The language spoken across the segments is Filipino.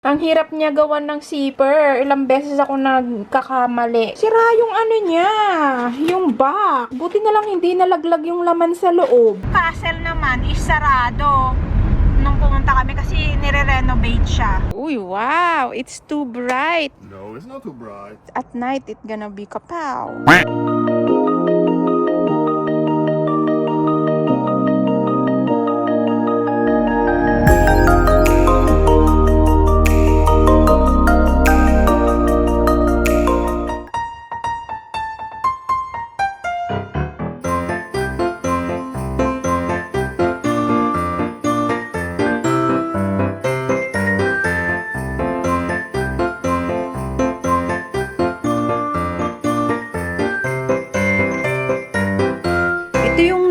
Ang hirap niya gawan ng zipper. Ilang beses ako nagkakamali. Sira yung ano niya, yung back. Buti na lang hindi nalaglag yung laman sa loob. Castle naman is sarado. Nung pumunta kami kasi nire-renovate siya. Uy, wow! It's too bright. No, it's not too bright. At night, it's gonna be kapow.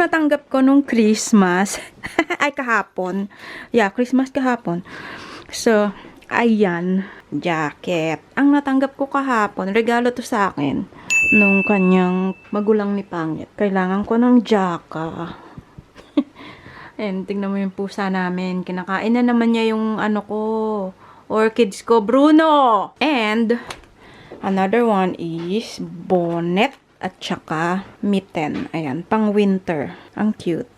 Natanggap ko nung Christmas. Ay, kahapon. Yeah, Christmas kahapon. So, ayan. Jacket. Ang natanggap ko kahapon, regalo to sa akin. Nung kanyang magulang ni Pangit. Kailangan ko ng jaka. And tingnan mo yung pusa namin. Kinakain na naman niya yung ano ko. Orchids ko, Bruno! And, another one is bonnet. At saka mitten. Ayan, pang winter. Ang cute.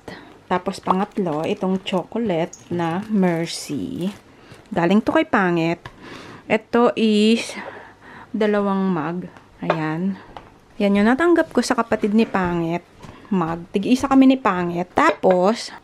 Tapos pangatlo, itong chocolate na Mercy. Galing to kay Pangit. Ito is dalawang mug. Ayan. Yan yung natanggap ko sa kapatid ni Pangit. Mug. Tig-isa kami ni Pangit. Tapos,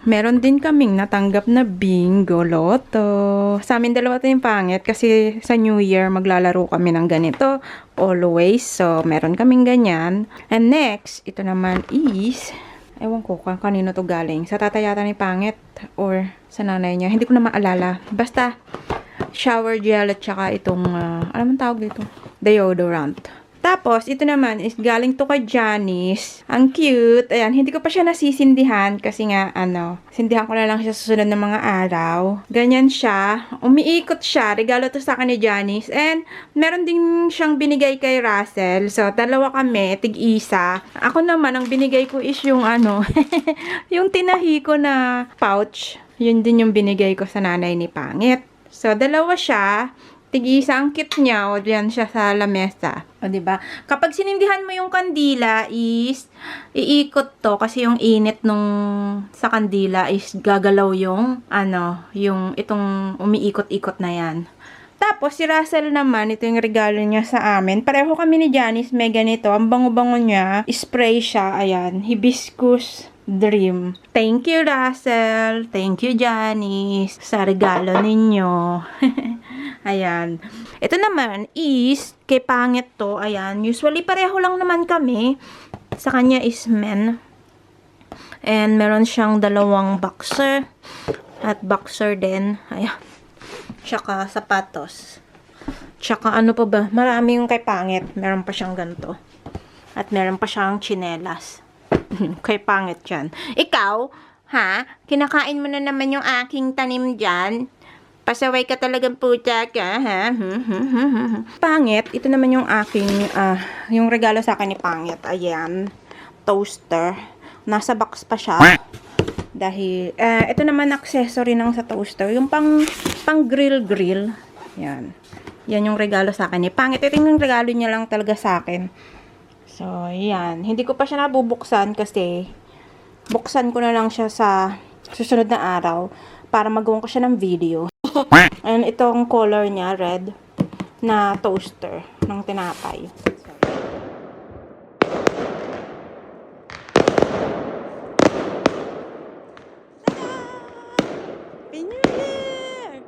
meron din kaming natanggap na bingo lotto. Sa amin dalawa ito yung Pangit kasi sa New Year maglalaro kami ng ganito always. So, meron kaming ganyan. And next, ito naman is, ewan ko kung kanino to galing. Sa tatay yata ni Pangit or sa nanay niya. Hindi ko na maalala. Basta, shower gel at saka itong, ano man tawag dito? Deodorant. Tapos, ito naman is galing to kay Janice. Ang cute. Ayan, hindi ko pa siya nasisindihan kasi nga, sindihan ko na lang siya sa susunod ng mga araw. Ganyan siya. Umiikot siya. Regalo to sa akin ni Janice. And, meron din siyang binigay kay Russell. So, dalawa kami, tig-isa. Ako naman, ang binigay ko is yung yung tinahi ko na pouch. Yun din yung binigay ko sa nanay ni Pangit. So, dalawa siya. Tig-isa ang kit niya, o diyan siya sa lamesa. O, diba? Kapag sinindihan mo yung kandila is, iikot to, kasi yung init nung sa kandila is gagalaw yung, yung itong umiikot-ikot na yan. Tapos, si Russell naman, ito yung regalo niya sa amin. Pareho kami ni Janice, may ganito. Ang bango-bango niya, spray siya, ayan, hibiscus dream. Thank you, Russell. Thank you, Janice, sa regalo ninyo. Ayan. Ito naman is, kay Pangit to, ayan. Usually, pareho lang naman kami. Sa kanya is men. And, meron siyang dalawang boxer. At boxer din. Ayan. Tsaka, sapatos. Tsaka, ano pa ba? Marami yung kay Pangit. Meron pa siyang ganito. At meron pa siyang tsinelas. Kay Pangit yan. Ikaw, ha? Kinakain mo na naman yung aking tanim dyan? Pasaway ka talagang puta ka, ha? Pangit, ito naman yung aking, yung regalo sa akin ni Pangit. Ayan, toaster. Nasa box pa siya. Dahil, ito naman accessory ng sa toaster. Yung pang grill. Yan. Yan yung regalo sa akin ni Pangit. Ito yung regalo niya lang talaga sa akin. So, yan. Hindi ko pa siya nabubuksan kasi buksan ko na lang siya sa susunod na araw para magawa ko siya ng video. And itong color niya, red, na toaster ng tinapay. Happy New Year!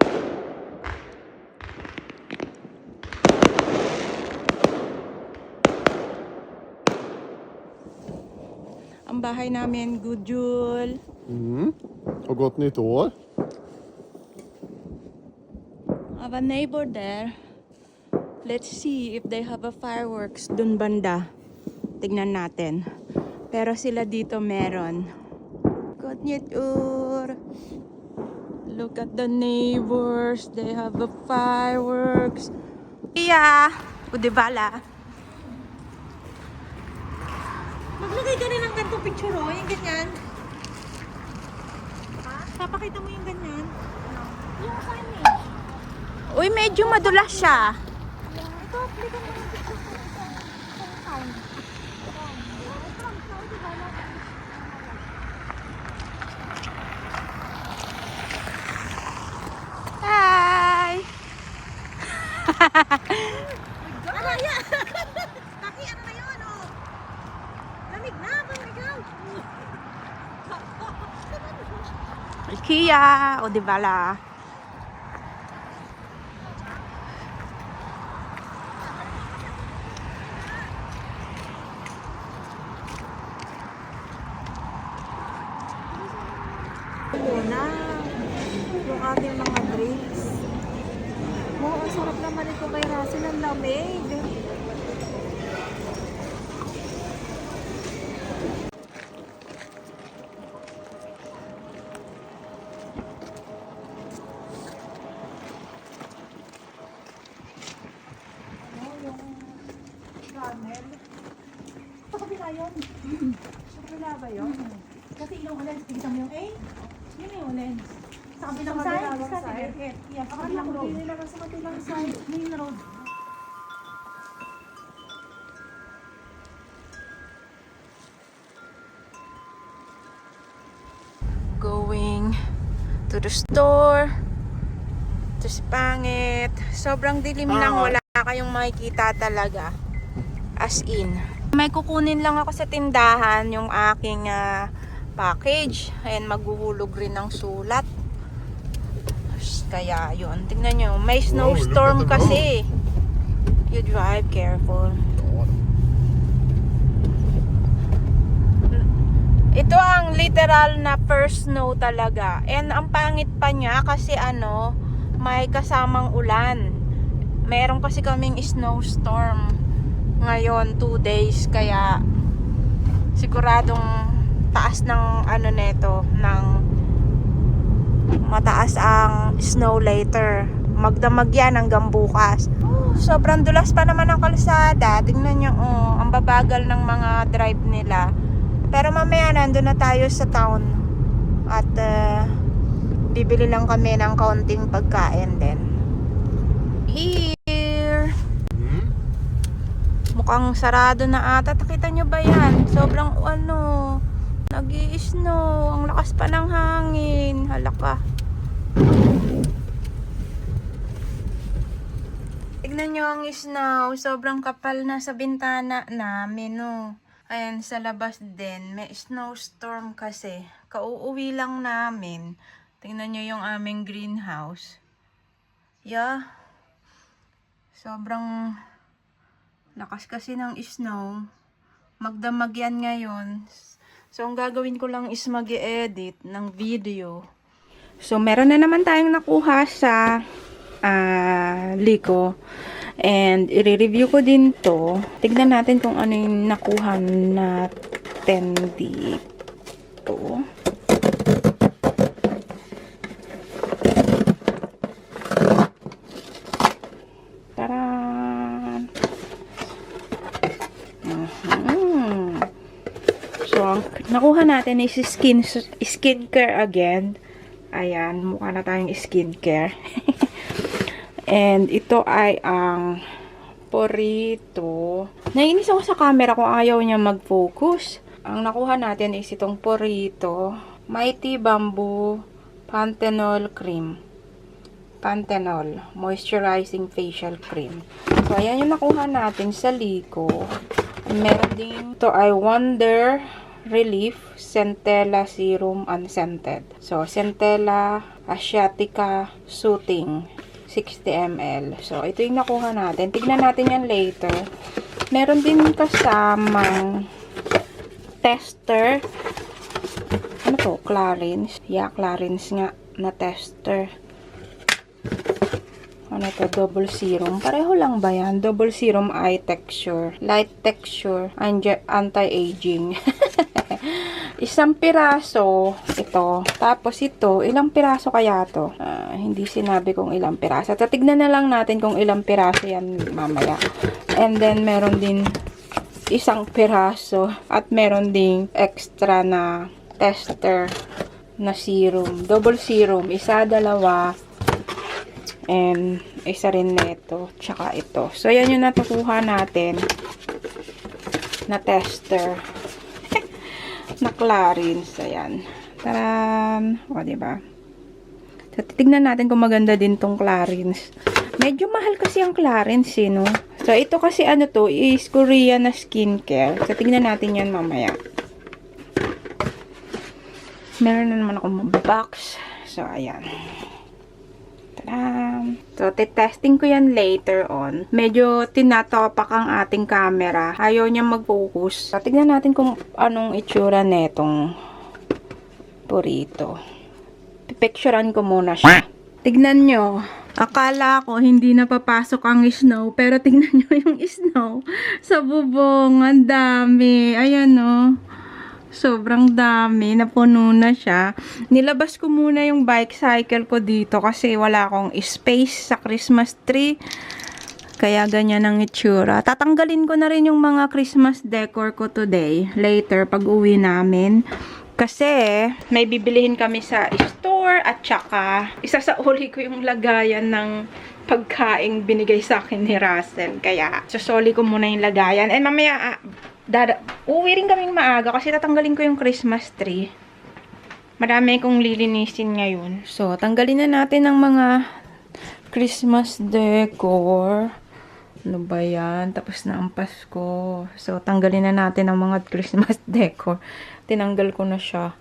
Ang bahay namin, good Jul. Och gott nytt år. Have a neighbor there. Let's see if they have a fireworks dun banda. Tignan natin. Pero sila dito meron. Good nytt år. Look at the neighbors. They have a fireworks. Iya! Udibala. Maglagay ka rin ng gantong picture, oh. Yung ganyan. Papakita mo yung ganyan. Uy, medyo madulas siya. Ito, aplikan mo ng picture ko sa time. Hi! Ano yan? Taki, ano na yun, oh? Lamig na, pamigaw. Kia! O, di ba la? Muna, yung ating mga drinks. Oo, ang sarap naman ito kay Russell, ang lamig. Caramel. Sa kabila yun. Sa kabila ba yun? Kasi yung lens, tignan mo yung A. Yun yung lens. Sa kabilang side? Sa kabilang side? Yes, sa kabilang road. Hindi naman sa kabilang side. Main road. Going to the store. Ito si Pangit. Sobrang dilim lang. Wala kayong makikita talaga. As in. May kukunin lang ako sa tindahan yung aking package. Ayan, maghuhulog rin ng sulat. Kaya yun. Tingnan nyo. May snowstorm look at the kasi. You drive careful. God. Ito ang literal na first snow talaga. And ang pangit pa niya kasi ano, may kasamang ulan. Meron kasi kaming snowstorm ngayon 2 days, kaya siguradong taas ng ano neto, ng mataas ang snow later. Magdamag yan hanggang bukas. Sobrang dulas pa naman ang kalsada. Tingnan nyo, ang babagal ng mga drive nila. Pero mamaya nandun na tayo sa town. At bibili lang kami ng kaunting pagkain din. Here. Mukhang sarado na ata. Nakita nyo ba yan? Sobrang ano, nag-i-snow. Ang lakas pa ng hangin. Halaka. Tignan nyo ang snow. Sobrang kapal na sa bintana namin, no. Ayan, sa labas din. May snowstorm kasi. Kauuwi lang namin. Tingnan nyo yung aming greenhouse. Yeah. Sobrang lakas kasi ng snow. Magdamag yan ngayon. So, ang gagawin ko lang is mag-edit ng video. So, meron na naman tayong nakuha sa Liko. And, i-review ko din to. Tignan natin kung ano yung nakuha natin dito. Taran! So, ang nakuha natin is skincare again. Ayan, mukha na tayong skincare. And ito ay ang Porito. Naiinis ako sa camera kung ayaw niya mag-focus. Ang nakuha natin is itong Porito Mighty Bamboo Panthenol Cream. Panthenol Moisturizing Facial Cream. So, ayan yung nakuha natin sa Liko. Meron din, ito ay Wonder Relief Centella Serum Unscented. So, Centella Asiatica Soothing 60 ml. So, ito yung nakuha natin. Tignan natin yan later. Meron din kasamang tester. Ano to? Clarins. Yeah, Clarins nga na tester. Ano to? Double serum. Pareho lang ba yan? Double serum eye texture. Light texture. Anti-aging. Isang piraso ito. Tapos ito, ilang piraso kaya to? Hindi sinabi kung ilang piraso. Tatignan na lang natin kung ilang piraso yan mamaya. And then, meron din isang piraso. At meron ding extra na tester na serum. Double serum. Isa, dalawa, And isa rin neto. Tsaka ito. So, yan yung natukuha natin na tester. Na Clarins. Ayan. Taran! O, diba? So, titignan natin kung maganda din tong Clarins. Medyo mahal kasi ang Clarins, eh, no? So, ito kasi ano to, is Korean na skincare. So, tignan natin yan mamaya. Meron na naman akong box. So, ayan. Tadam! So, testing ko yan later on. Medyo tinatopak ang ating camera. Ayaw niya mag-focus. So, tignan natin kung anong itsura netong Purito. Pipicturean ko muna siya. Tignan nyo. Akala ko hindi na papasok ang snow. Pero tignan nyo yung snow. Sa bubong. Ang dami. Ayan o. Sobrang dami. Napuno na siya. Nilabas ko muna yung bike cycle ko dito. Kasi wala akong space sa Christmas tree. Kaya ganyan ang itsura. Tatanggalin ko na rin yung mga Christmas decor ko today. Later, pag uwi namin. Kasi, may bibilihin kami sa store at saka, isasauli ko yung lagayan ng pagkaing binigay sa akin ni Russell. Kaya, sasoli ko muna yung lagayan. And mamaya, uwi rin kaming maaga kasi tatanggalin ko yung Christmas tree. Marami kong lilinisin ngayon. So, tanggalin na natin ang mga Christmas decor. Ano ba yan? Tapos na ang Pasko. So, tanggalin na natin ang mga Christmas decor. Tinanggal ko na siya.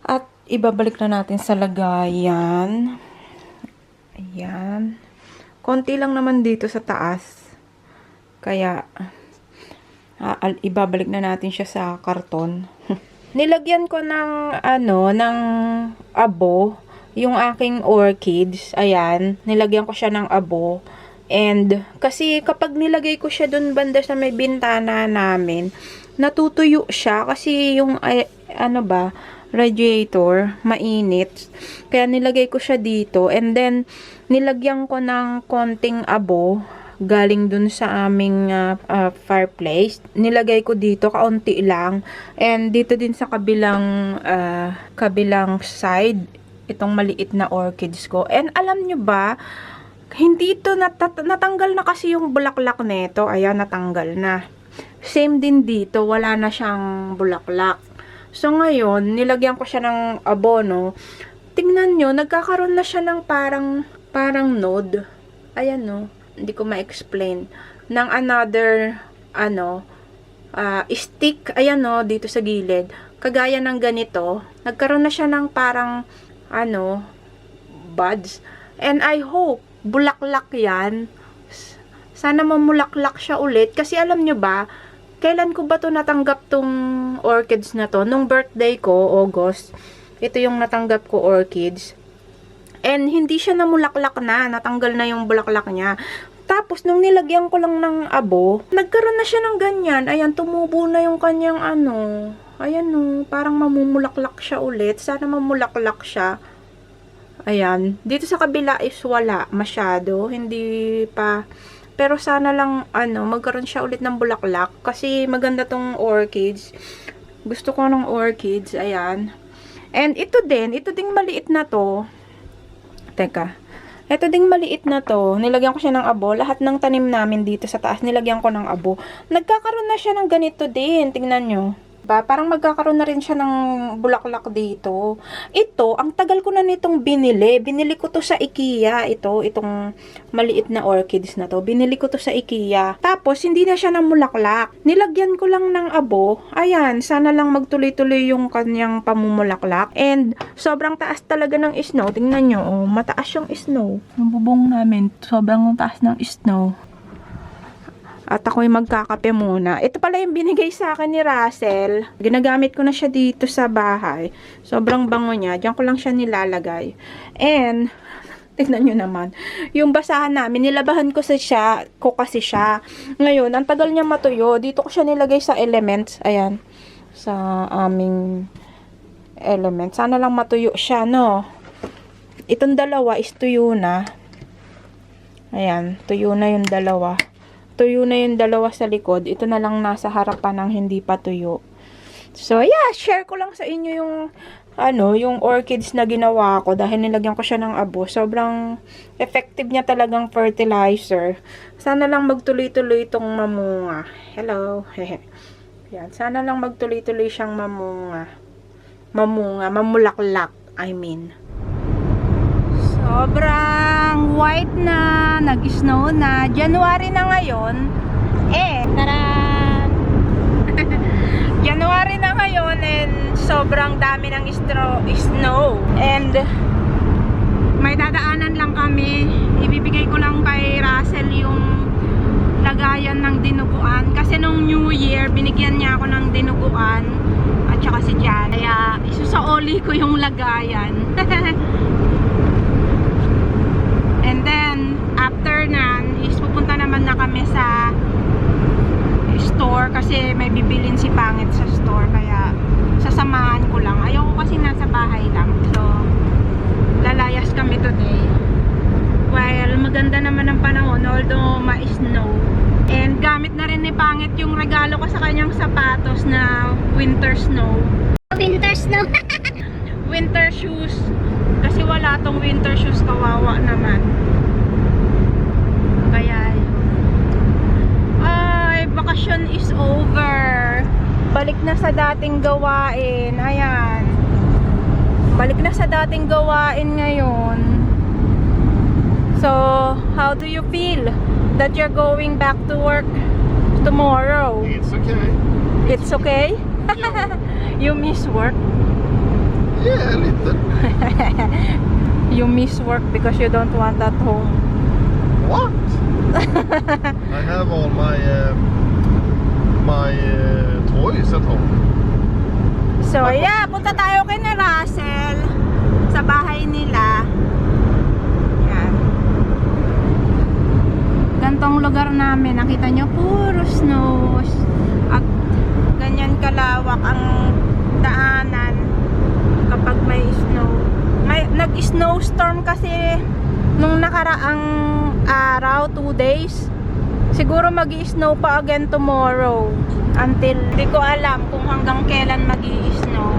At, ibabalik na natin sa lagayan. Ayan. Konti lang naman dito sa taas. Kaya, ibabalik na natin siya sa karton. Nilagyan ko ng, ng abo. Yung aking orchids. Ayan. Nilagyan ko siya ng abo. And, kasi kapag nilagay ko siya dun banda sa may bintana namin, natutuyo siya kasi yung, radiator, mainit. Kaya nilagay ko siya dito. And then, nilagyan ko ng konting abo galing dun sa aming fireplace. Nilagay ko dito, kaunti lang. And dito din sa kabilang side, itong maliit na orchids ko. And alam nyo ba, hindi ito, natanggal na kasi yung bulaklak nito. Ayan, natanggal na. Same din dito, wala na siyang bulaklak. So, ngayon, nilagyan ko siya ng abono. Tingnan nyo, nagkakaroon na siya ng parang node. Ayan, no. Hindi ko ma-explain. Ng another, stick. Ayan, no, dito sa gilid. Kagaya ng ganito. Nagkaroon na siya ng parang, buds. And I hope, bulaklak yan. Sana mamulaklak siya ulit. Kasi alam nyo ba, kailan ko ba to natanggap tong orchids na to? Nung birthday ko, August. Ito yung natanggap ko orchids. And hindi siya namulaklak na. Natanggal na yung bulaklak niya. Tapos, nung nilagyan ko lang ng abo, nagkaroon na siya ng ganyan. Ayan, tumubo na yung kanyang Ayan, no. Parang mamumulaklak siya ulit. Sana mamulaklak siya. Ayan. Dito sa kabila is wala masyado. Hindi pa. Pero sana lang, magkaroon siya ulit ng bulaklak. Kasi maganda tong orchids. Gusto ko ng orchids. Ayan. And ito ding maliit na to. Teka. Ito ding maliit na to. Nilagyan ko siya ng abo. Lahat ng tanim namin dito sa taas, nilagyan ko ng abo. Nagkakaroon na siya ng ganito din. Tingnan nyo. Parang magkakaroon na rin siya ng bulaklak dito. Ito, ang tagal ko na nitong binili. Binili ko to sa IKEA. Itong maliit na orchids na to. Binili ko to sa IKEA. Tapos, hindi na siya namulaklak. Nilagyan ko lang ng abo. Ayan, sana lang magtuloy-tuloy yung kanyang pamumulaklak. And, sobrang taas talaga ng snow. Tingnan nyo, mataas yung snow. Yung bubong namin, sobrang taas ng snow. At ako'y magkakape muna. Ito pala yung binigay sa akin ni Russell. Ginagamit ko na siya dito sa bahay. Sobrang bango niya. Diyan ko lang siya nilalagay. And, tignan nyo naman. Yung basahan namin, nilabahan ko kasi siya. Ngayon, ang tagal niya matuyo. Dito ko siya nilagay sa elements. Ayan. Sa aming elements. Sana lang matuyo siya, no? Itong dalawa is tuyo na. Ayan. Tuyo na yung dalawa. Tuyo na yung dalawa sa likod. Ito na lang nasa harapan ng hindi pa tuyo. So, yeah, share ko lang sa inyo yung yung orchids na ginawa ko dahil nilagyan ko siya ng abo. Sobrang effective niya talagang fertilizer. Sana lang magtuloy-tuloy itong mamunga. Hello. Yan. Sana lang magtuloy-tuloy siyang mamunga. Mamulaklak. I mean. Sobrang white na. Nag-snow na. January na ngayon. Tara! January na ngayon and sobrang dami ng snow. And may dadaanan lang kami. Ibibigay ko lang kay Russell yung lagayan ng dinuguan. Kasi nung New Year, binigyan niya ako ng dinuguan. At saka si Jan. Kaya isusaoli ko yung lagayan. And then, after nan, is pupunta naman na kami sa store kasi may bibilin si Pangit sa store. Kaya sasamahan ko lang. Ayoko kasi nasa bahay lang. So, lalayas kami today. Well, maganda naman ang panahon although ma-snow. And gamit na rin ni Pangit yung regalo ko sa kanyang sapatos na winter snow. Winter snow. Winter shoes. Kasi wala tong winter shoes. Kawawa naman. Kaya vacation is over. Balik na sa dating gawain. Ayan. Balik na sa dating gawain ngayon. So, how do you feel that you're going back to work tomorrow? It's okay. It's okay? Yeah, You miss work? yeah, a little. You miss work because you don't want at home. What? I have all my toys at home. So, yeah, punta tayo kay na Russell sa bahay nila. Yan. Gantong lugar namin, nakita nyo, puro snows. At ganyan kalawak ang daanan kapag may snow. Nag-snowstorm kasi nung nakaraang araw, 2 days. Siguro mag-i-snow pa again tomorrow. Until, di ko alam kung hanggang kailan mag-i-snow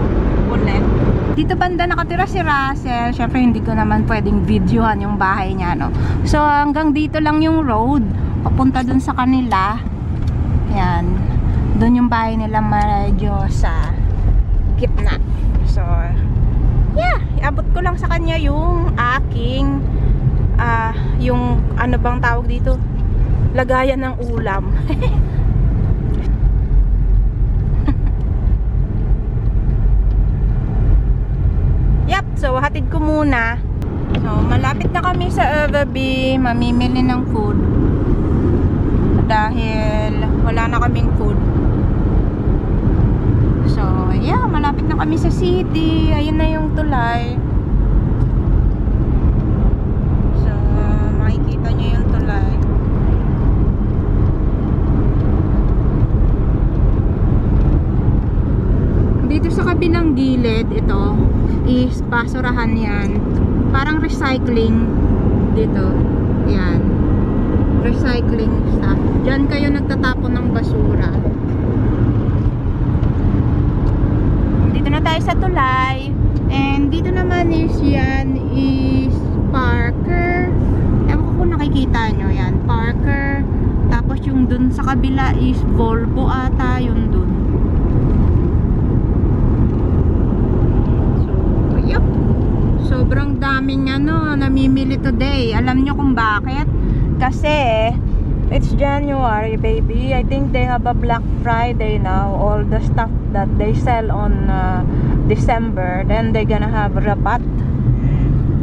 ulit. Dito banda nakatira si Russell. Syempre hindi ko naman pwedeng videohan yung bahay niya, no? So hanggang dito lang yung road. Papunta dun sa kanila. Yan. Dun yung bahay nila medyo sa gitna. So, yeah. Iabot ko lang sa kanya yung aking yung ano bang tawag dito? Lagayan ng ulam. Yep, so hatid ko muna. So, malapit na kami sa Everbee, mamimili ng food. Dahil wala na kaming food. So, yeah, malapit na kami sa city. Ayun na yung tulay. So, makikita nyo yung tulay. Dito sa kabilang gilid, ito is basurahan yan. Parang recycling dito. Yan. Recycling stuff. Diyan kayo nagtatapon ng basura. Dito na tayo sa tulay. And dito naman is yan is Parker. Ewan ko kung nakikita nyo. Yan. Parker. Tapos yung dun sa kabila is Volvo ata. Yung dun. Sobrang daming namimili today. Alam nyo kung bakit? Kasi it's January, baby. I think they have a Black Friday now. All the stuff that they sell on December, then they're gonna have rabat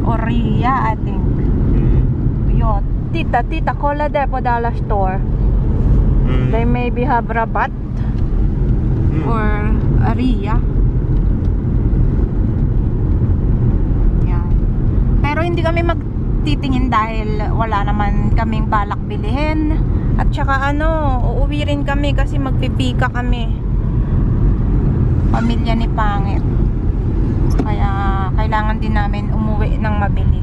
or Ria, I think. Yo, tita, cola there po dollar store. They maybe have rabat or Ria. Pero hindi kami magtitingin dahil wala naman kaming balak bilihin. At saka uuwi rin kami kasi magpipika kami. Pamilya ni Pangit. Kaya kailangan din namin umuwi ng mabilis.